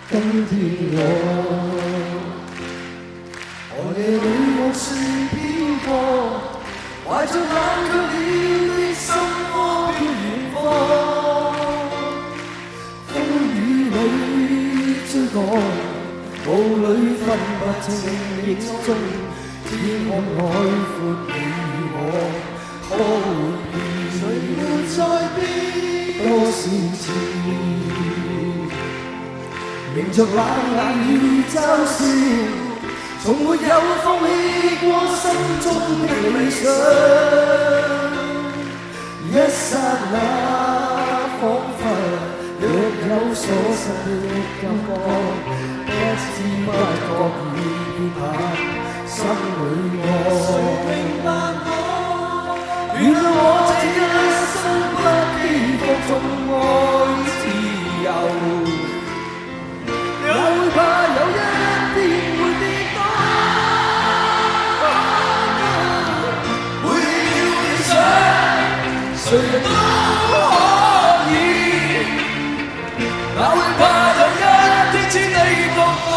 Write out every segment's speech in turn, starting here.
今天我夜裏我是飄過，懷着冷卻了的心窩飄遠方，風雨裏追趕，霧裏分不清影蹤，天空海闊你我，可會變？誰沒在變？多少次迎着冷眼與嘲笑，從沒有放棄過心中的理想。一剎那彷彿若有所失的感覺，不知不覺已變下心裏愛。誰明白我？原來我這一生不羈放縱愛自由。也會怕有一天會跌倒，背棄了理想，誰人都可以。也會怕有一天千里獨我。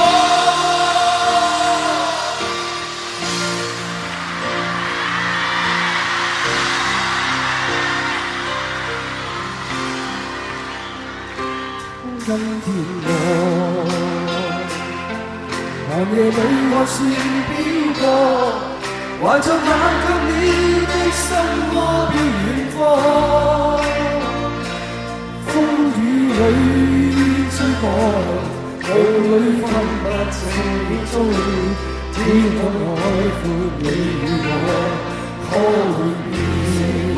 今天寒夜裏我算飄過，懷着冷卻了的心窩飄遠方，風雨裏追趕，霧裏分不清蹤，天空海闊你與我，可會變？